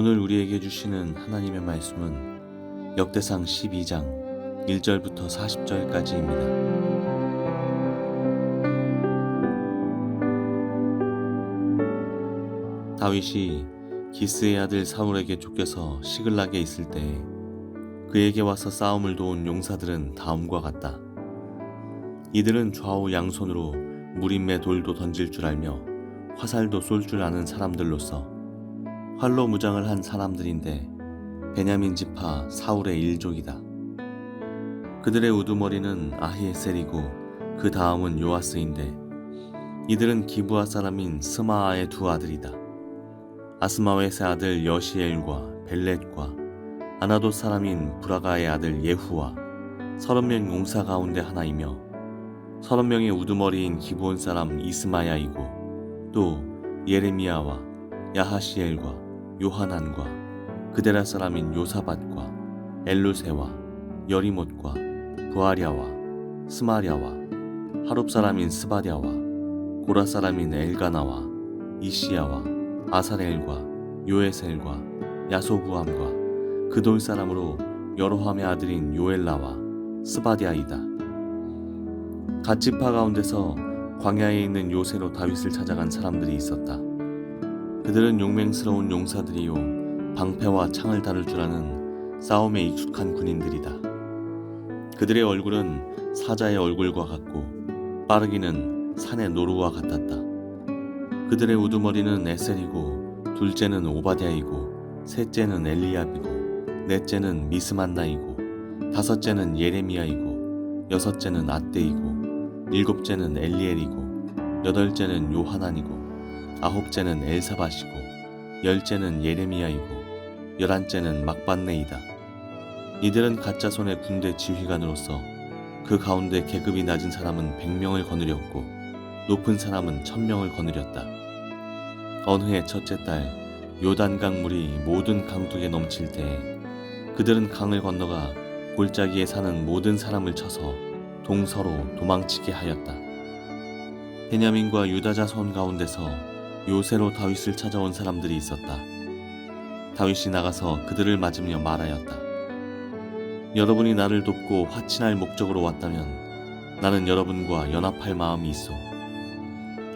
오늘 우리에게 주시는 하나님의 말씀은 역대상 12장 1절부터 40절까지입니다. 다윗이 기스의 아들 사울에게 쫓겨서 시글락에 있을 때 그에게 와서 싸움을 도운 용사들은 다음과 같다. 이들은 좌우 양손으로 무림의 돌도 던질 줄 알며 화살도 쏠 줄 아는 사람들로서 활로 무장을 한 사람들인데 베냐민 지파 사울의 일족이다. 그들의 우두머리는 아히에셀이고 그 다음은 요아스인데 이들은 기브아 사람인 스마아의 두 아들이다. 아스마웻의 아들 여시엘과 벨렛과 아나돗 사람인 브라가의 아들 예후와 30명 용사 가운데 하나이며 30명의 우두머리인 기브온 사람 이스마야이고 또 예레미야와 야하시엘과 요하난과 그데라 사람인 요사밧과 엘루세와 여리못과 부아랴와 스마랴와 하룹 사람인 스바랴와 고라 사람인 엘가나와 이시야와 아사렐과 요에셀과 야소부함과 그돌 사람으로 여로함의 아들인 요엘라와 스바디아이다. 갓 지파 가운데서 광야에 있는 요새로 다윗을 찾아간 사람들이 있었다. 그들은 용맹스러운 용사들이요 방패와 창을 다룰 줄 아는 싸움에 익숙한 군인들이다. 그들의 얼굴은 사자의 얼굴과 같고 빠르기는 산의 노루와 같았다. 그들의 우두머리는 에셀이고 둘째는 오바댜이고 셋째는 엘리압이고 넷째는 미스만나이고 다섯째는 예레미야이고 여섯째는 앗대이고 일곱째는 엘리엘이고 여덟째는 요하난이고 아홉째는 엘사밧이고 열째는 예레미야이고 11째는 막반네이다. 이들은 가짜손의 군대 지휘관으로서 그 가운데 계급이 낮은 사람은 100명을 거느렸고 높은 사람은 1000명을 거느렸다. 어느 해 첫째 달 요단강 물이 모든 강둑에 넘칠 때 그들은 강을 건너가 골짜기에 사는 모든 사람을 쳐서 동서로 도망치게 하였다. 베냐민과 유다 자손 가운데서 요새로 다윗을 찾아온 사람들이 있었다. 다윗이 나가서 그들을 맞으며 말하였다. 여러분이 나를 돕고 화친할 목적으로 왔다면 나는 여러분과 연합할 마음이 있어.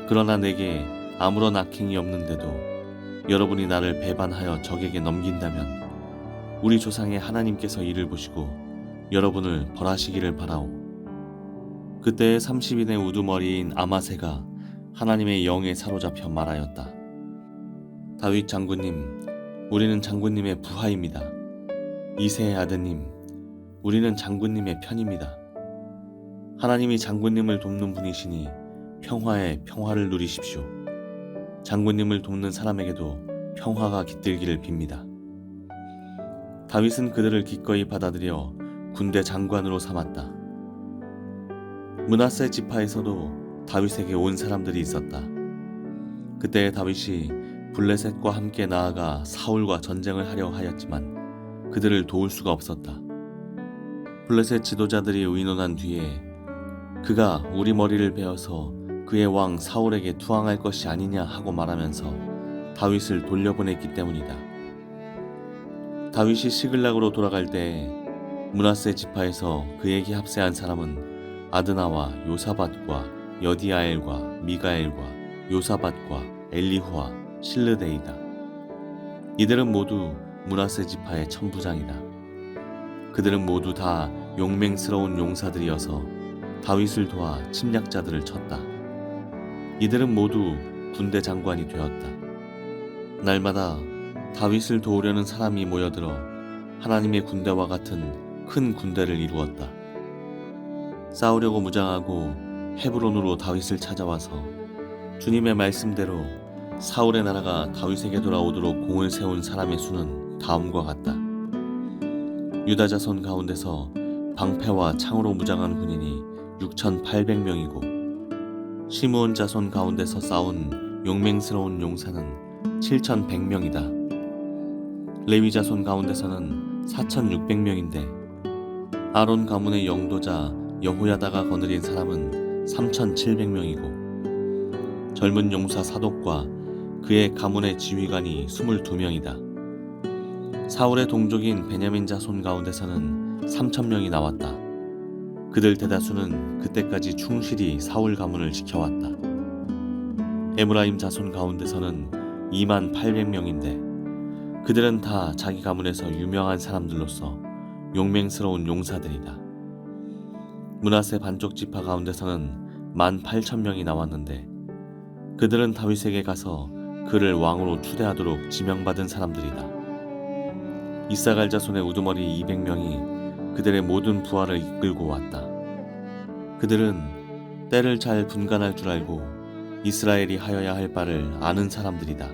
그러나 내게 아무런 악행이 없는데도 여러분이 나를 배반하여 적에게 넘긴다면 우리 조상의 하나님께서 이를 보시고 여러분을 벌하시기를 바라오. 그때 30인의 우두머리인 아마새가 하나님의 영에 사로잡혀 말하였다. 다윗 장군님, 우리는 장군님의 부하입니다. 이새의 아드님, 우리는 장군님의 편입니다. 하나님이 장군님을 돕는 분이시니 평화에 평화를 누리십시오. 장군님을 돕는 사람에게도 평화가 깃들기를 빕니다. 다윗은 그들을 기꺼이 받아들여 군대 장관으로 삼았다. 므낫세 지파에서도 다윗에게 온 사람들이 있었다. 그때 다윗이 블레셋과 함께 나아가 사울과 전쟁을 하려 하였지만 그들을 도울 수가 없었다. 블레셋 지도자들이 의논한 뒤에 그가 우리 머리를 베어서 그의 왕 사울에게 투항할 것이 아니냐 하고 말하면서 다윗을 돌려보냈기 때문이다. 다윗이 시글락으로 돌아갈 때 므낫세 지파에서 그에게 합세한 사람은 아드나와 요사밧과 여디아엘과 미가엘과 요사밧과 엘리후와 실르데이다. 이들은 모두 므낫세 지파의 천부장이다. 그들은 모두 다 용맹스러운 용사들이어서 다윗을 도와 침략자들을 쳤다. 이들은 모두 군대 장관이 되었다. 날마다 다윗을 도우려는 사람이 모여들어 하나님의 군대와 같은 큰 군대를 이루었다. 싸우려고 무장하고 헤브론으로 다윗을 찾아와서 주님의 말씀대로 사울의 나라가 다윗에게 돌아오도록 공을 세운 사람의 수는 다음과 같다. 유다 자손 가운데서 방패와 창으로 무장한 군인이 6800명이고 시므온 자손 가운데서 싸운 용맹스러운 용사는 7100명이다. 레위 자손 가운데서는 4600명인데 아론 가문의 영도자 여호야다가 거느린 사람은 3700명이고 젊은 용사 사독과 그의 가문의 지휘관이 22명이다. 사울의 동족인 베냐민 자손 가운데서는 3,000명이 나왔다. 그들 대다수는 그때까지 충실히 사울 가문을 지켜왔다. 에브라임 자손 가운데서는 28,000명인데 그들은 다 자기 가문에서 유명한 사람들로서 용맹스러운 용사들이다. 므낫세 반쪽 지파 가운데서는 18,000명이 나왔는데 그들은 다윗에게 가서 그를 왕으로 추대하도록 지명받은 사람들이다. 이사갈 자손의 우두머리 200명이 그들의 모든 부하를 이끌고 왔다. 그들은 때를 잘 분간할 줄 알고 이스라엘이 하여야 할 바를 아는 사람들이다.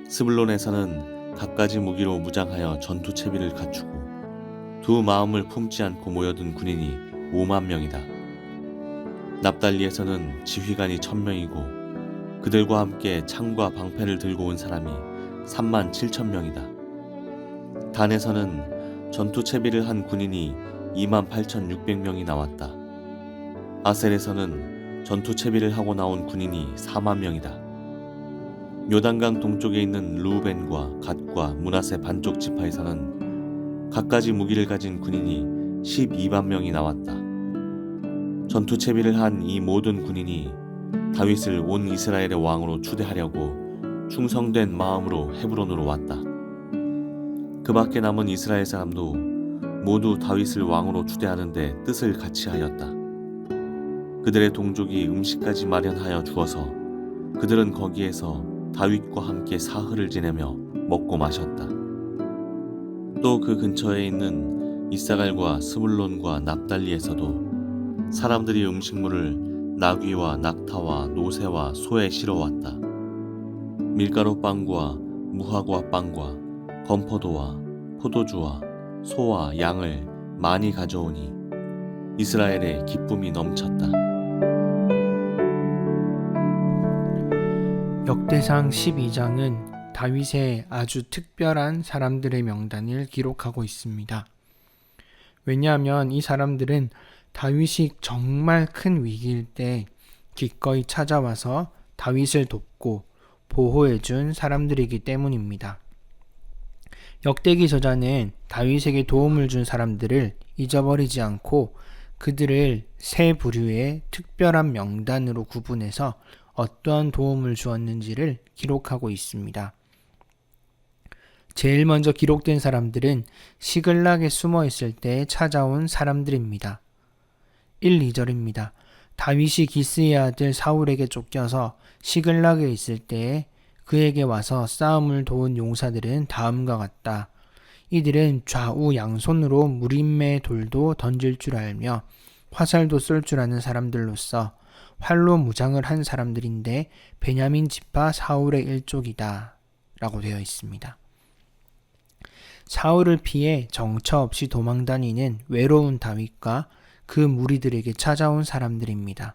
스불론에서는 갖가지 무기로 무장하여 전투 채비를 갖추고 두 마음을 품지 않고 모여든 군인이 50,000명이다. 납달리에서는 지휘관이 1,000명이고 그들과 함께 창과 방패를 들고 온 사람이 37,000명이다. 단에서는 전투 채비를 한 군인이 28,600명이 나왔다. 아셀에서는 전투 채비를 하고 나온 군인이 40,000명이다. 요단강 동쪽에 있는 루벤과 갓과 므낫세 반쪽 지파에서는 갖가지 무기를 가진 군인이 120,000명이 나왔다. 전투 채비를 한 이 모든 군인이 다윗을 온 이스라엘의 왕으로 추대하려고 충성된 마음으로 헤브론으로 왔다. 그 밖에 남은 이스라엘 사람도 모두 다윗을 왕으로 추대하는 데 뜻을 같이 하였다. 그들의 동족이 음식까지 마련하여 주어서 그들은 거기에서 다윗과 함께 사흘을 지내며 먹고 마셨다. 또 그 근처에 있는 이사갈과 스불론과 납달리에서도 사람들이 음식물을 나귀와 낙타와 노새와 소에 실어왔다. 밀가루 빵과 무화과 빵과 건포도와 포도주와 소와 양을 많이 가져오니 이스라엘의 기쁨이 넘쳤다. 역대상 12장은 다윗의 아주 특별한 사람들의 명단을 기록하고 있습니다. 왜냐하면 이 사람들은 다윗이 정말 큰 위기일 때 기꺼이 찾아와서 다윗을 돕고 보호해준 사람들이기 때문입니다. 역대기 저자는 다윗에게 도움을 준 사람들을 잊어버리지 않고 그들을 세 부류의 특별한 명단으로 구분해서 어떠한 도움을 주었는지를 기록하고 있습니다. 제일 먼저 기록된 사람들은 시글락에 숨어 있을 때 찾아온 사람들입니다. 1, 2절입니다. 다윗이 기스의 아들 사울에게 쫓겨서 시글락에 있을 때에 그에게 와서 싸움을 도운 용사들은 다음과 같다. 이들은 좌우 양손으로 무림의 돌도 던질 줄 알며 화살도 쏠 줄 아는 사람들로서 활로 무장을 한 사람들인데 베냐민 지파 사울의 일족이다 라고 되어 있습니다. 사울을 피해 정처 없이 도망다니는 외로운 다윗과 그 무리들에게 찾아온 사람들입니다.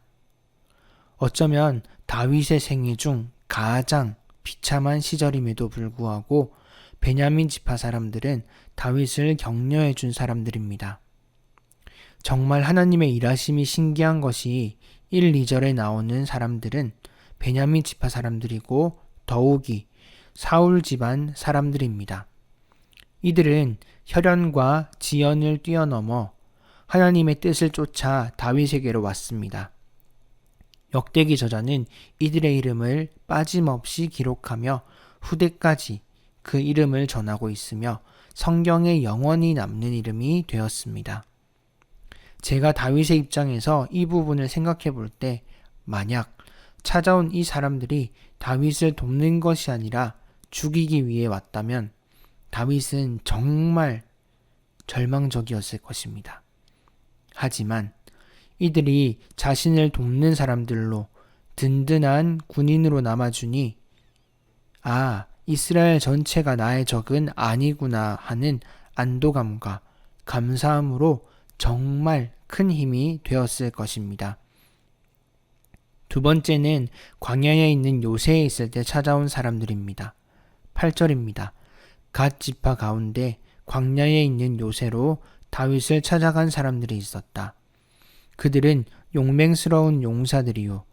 어쩌면 다윗의 생애 중 가장 비참한 시절임에도 불구하고 베냐민 지파 사람들은 다윗을 격려해 준 사람들입니다. 정말 하나님의 일하심이 신기한 것이 1, 2절에 나오는 사람들은 베냐민 지파 사람들이고 더욱이 사울 집안 사람들입니다. 이들은 혈연과 지연을 뛰어넘어 하나님의 뜻을 쫓아 다윗에게로 왔습니다. 역대기 저자는 이들의 이름을 빠짐없이 기록하며 후대까지 그 이름을 전하고 있으며 성경에 영원히 남는 이름이 되었습니다. 제가 다윗의 입장에서 이 부분을 생각해 볼 때 만약 찾아온 이 사람들이 다윗을 돕는 것이 아니라 죽이기 위해 왔다면 다윗은 정말 절망적이었을 것입니다. 하지만 이들이 자신을 돕는 사람들로 든든한 군인으로 남아주니 이스라엘 전체가 나의 적은 아니구나 하는 안도감과 감사함으로 정말 큰 힘이 되었을 것입니다. 두 번째는 광야에 있는 요새에 있을 때 찾아온 사람들입니다. 8절입니다. 갓 지파 가운데 광야에 있는 요새로 다윗을 찾아간 사람들이 있었다. 그들은 용맹스러운 용사들이요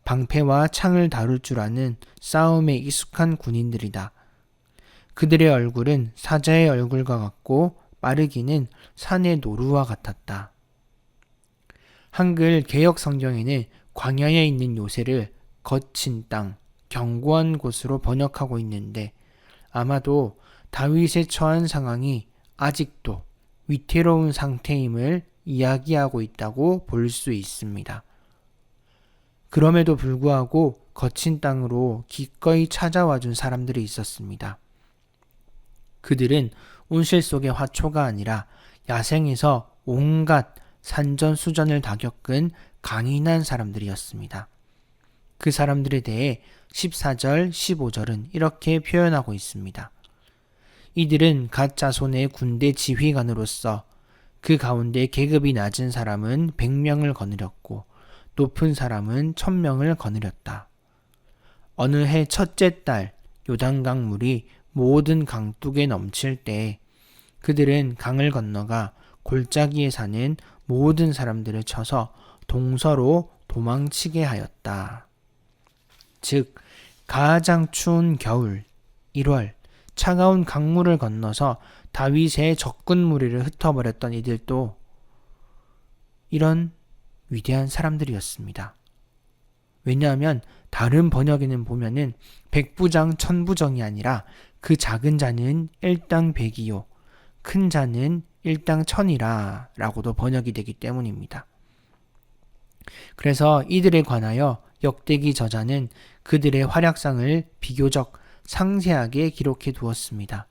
방패와 창을 다룰 줄 아는 싸움에 익숙한 군인들이다. 그들의 얼굴은 사자의 얼굴과 같고 빠르기는 산의 노루와 같았다. 한글 개역 성경에는 광야에 있는 요새를 거친 땅, 견고한 곳으로 번역하고 있는데 아마도 다윗의 처한 상황이 아직도 위태로운 상태임을 이야기하고 있다고 볼 수 있습니다. 그럼에도 불구하고 거친 땅으로 기꺼이 찾아와 준 사람들이 있었습니다. 그들은 온실 속의 화초가 아니라 야생에서 온갖 산전수전을 다 겪은 강인한 사람들이었습니다. 그 사람들에 대해 14절, 15절은 이렇게 표현하고 있습니다. 이들은 갓 자손의 군대 지휘관으로서 그 가운데 계급이 낮은 사람은 100명을 거느렸고 높은 사람은 1000명을 거느렸다. 어느 해 첫째 달 요단강 물이 모든 강둑에 넘칠 때 그들은 강을 건너가 골짜기에 사는 모든 사람들을 쳐서 동서로 도망치게 하였다. 즉 가장 추운 겨울 1월 차가운 강물을 건너서 다윗의 적군 무리를 흩어버렸던 이들도 이런 위대한 사람들이었습니다. 왜냐하면 다른 번역에는 보면은 백부장 천부정이 아니라 그 작은 자는 일당 백이요 큰 자는 일당 천이라 라고도 번역이 되기 때문입니다. 그래서 이들에 관하여 역대기 저자는 그들의 활약상을 비교적 상세하게 기록해 두었습니다.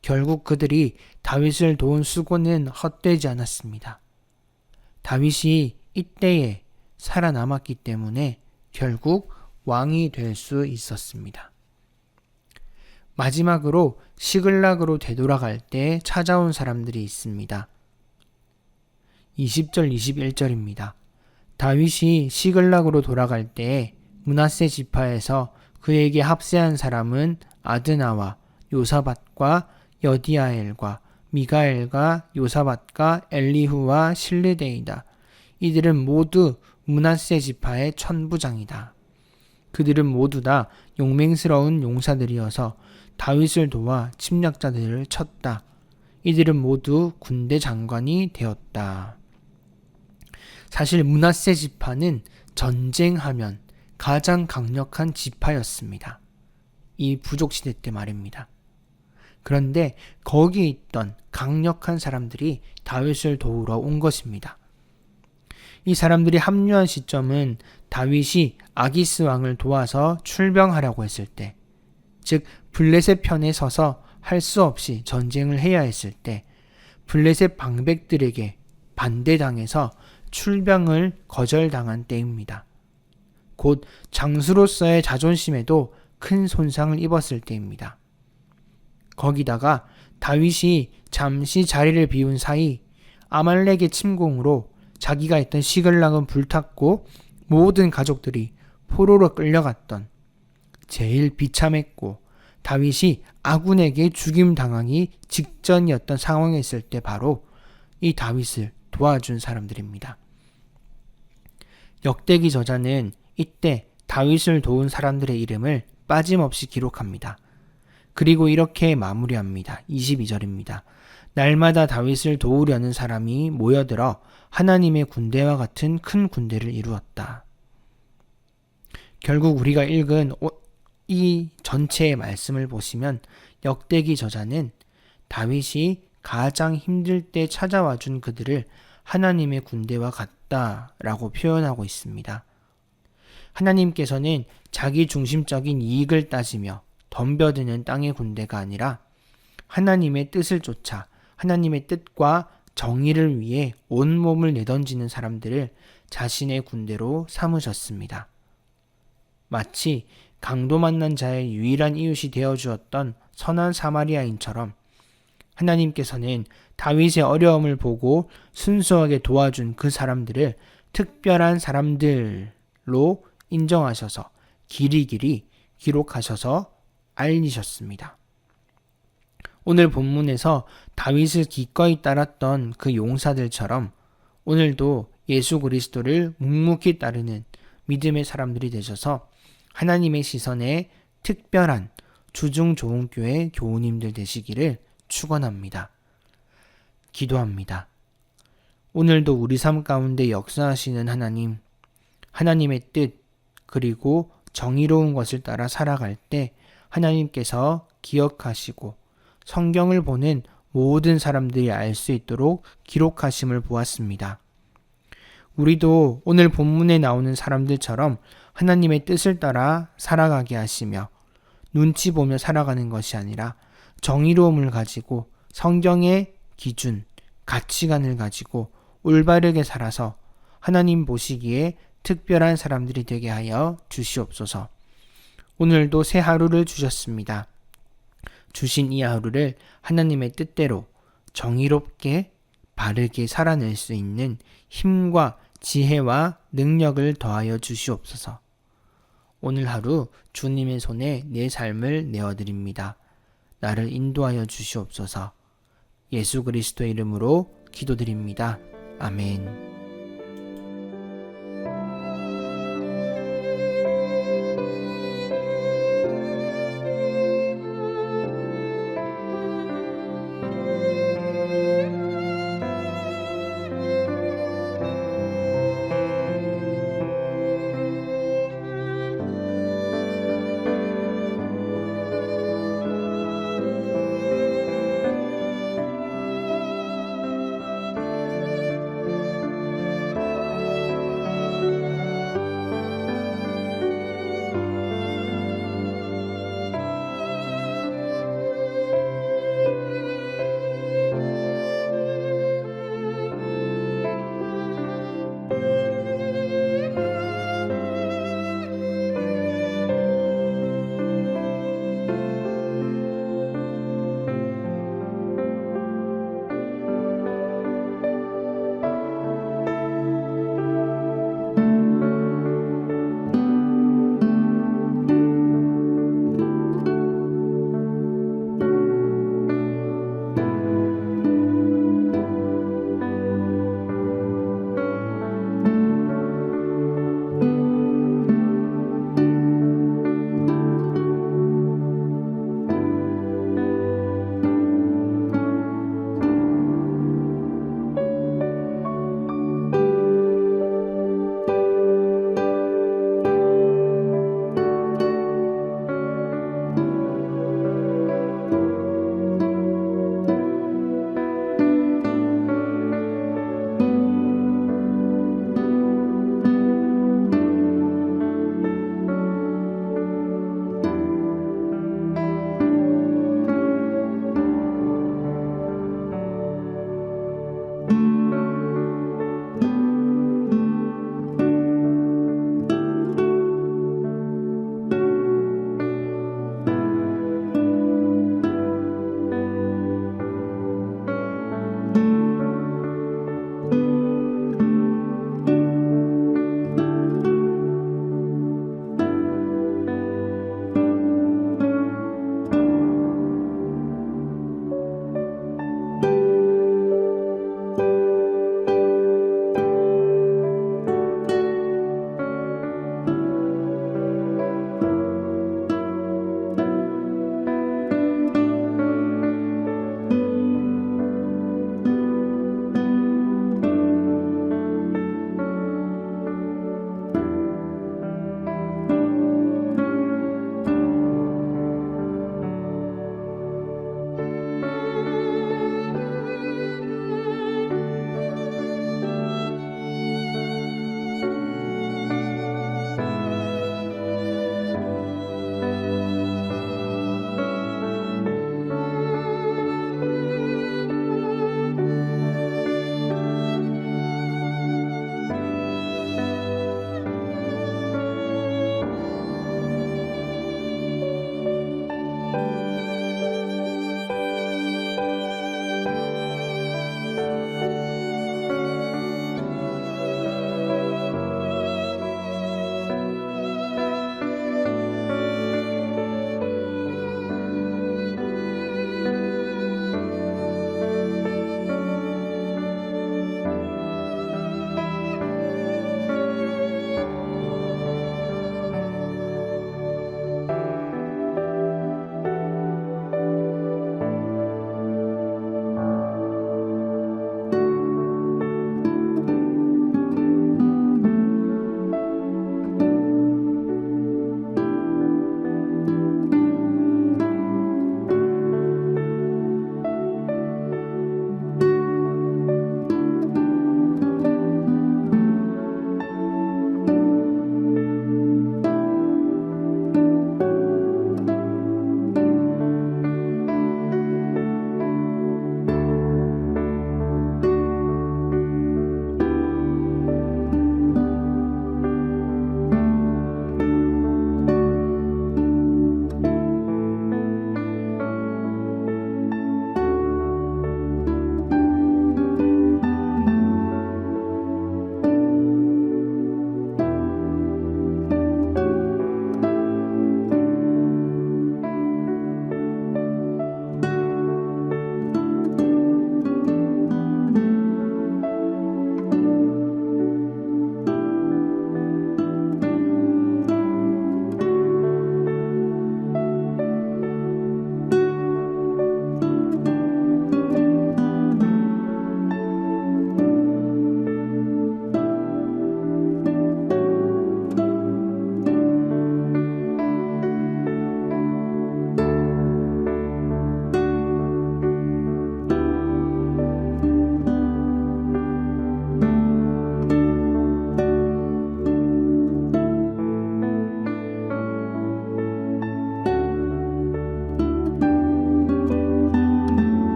결국 그들이 다윗을 도운 수고는 헛되지 않았습니다. 다윗이 이때에 살아남았기 때문에 결국 왕이 될 수 있었습니다. 마지막으로 시글락으로 되돌아갈 때 찾아온 사람들이 있습니다. 20절 21절입니다. 다윗이 시글락으로 돌아갈 때에 므낫세 지파에서 그에게 합세한 사람은 아드나와 요사밧과 여디아엘과 미가엘과 요사밧과 엘리후와 실르데이다. 이들은 모두 므낫세 지파의 천부장이다. 그들은 모두 다 용맹스러운 용사들이어서 다윗을 도와 침략자들을 쳤다. 이들은 모두 군대 장관이 되었다. 사실 므낫세 지파는 전쟁하면 가장 강력한 지파였습니다. 이 부족시대 때 말입니다. 그런데 거기에 있던 강력한 사람들이 다윗을 도우러 온 것입니다. 이 사람들이 합류한 시점은 다윗이 아기스 왕을 도와서 출병하려고 했을 때, 즉 블레셋 편에 서서 할 수 없이 전쟁을 해야 했을 때 블레셋 방백들에게 반대당해서 출병을 거절당한 때입니다. 곧 장수로서의 자존심에도 큰 손상을 입었을 때입니다. 거기다가 다윗이 잠시 자리를 비운 사이 아말렉의 침공으로 자기가 있던 시글락은 불탔고 모든 가족들이 포로로 끌려갔던 제일 비참했고 다윗이 아군에게 죽임당하기 직전이었던 상황에 있을 때 바로 이 다윗을 도와준 사람들입니다. 역대기 저자는 이때 다윗을 도운 사람들의 이름을 빠짐없이 기록합니다. 그리고 이렇게 마무리합니다. 22절입니다. 날마다 다윗을 도우려는 사람이 모여들어 하나님의 군대와 같은 큰 군대를 이루었다. 결국 우리가 읽은 이 전체의 말씀을 보시면 역대기 저자는 다윗이 가장 힘들 때 찾아와 준 그들을 하나님의 군대와 같다라고 표현하고 있습니다. 하나님께서는 자기 중심적인 이익을 따지며 덤벼드는 땅의 군대가 아니라 하나님의 뜻을 쫓아 하나님의 뜻과 정의를 위해 온몸을 내던지는 사람들을 자신의 군대로 삼으셨습니다. 마치 강도 만난 자의 유일한 이웃이 되어주었던 선한 사마리아인처럼 하나님께서는 다윗의 어려움을 보고 순수하게 도와준 그 사람들을 특별한 사람들로 인정하셔서 길이길이 기록하셔서 알리셨습니다. 오늘 본문에서 다윗을 기꺼이 따랐던 그 용사들처럼 오늘도 예수 그리스도를 묵묵히 따르는 믿음의 사람들이 되셔서 하나님의 시선에 특별한 주중 좋은 교회 교우님들 되시기를 축원합니다. 기도합니다. 오늘도 우리 삶 가운데 역사하시는 하나님, 하나님의 뜻 그리고 정의로운 것을 따라 살아갈 때 하나님께서 기억하시고 성경을 보는 모든 사람들이 알 수 있도록 기록하심을 보았습니다. 우리도 오늘 본문에 나오는 사람들처럼 하나님의 뜻을 따라 살아가게 하시며 눈치 보며 살아가는 것이 아니라 정의로움을 가지고 성경의 기준, 가치관을 가지고 올바르게 살아서 하나님 보시기에 특별한 사람들이 되게 하여 주시옵소서. 오늘도 새 하루를 주셨습니다. 주신 이 하루를 하나님의 뜻대로 정의롭게 바르게 살아낼 수 있는 힘과 지혜와 능력을 더하여 주시옵소서. 오늘 하루 주님의 손에 내 삶을 내어드립니다. 나를 인도하여 주시옵소서. 예수 그리스도의 이름으로 기도드립니다. 아멘.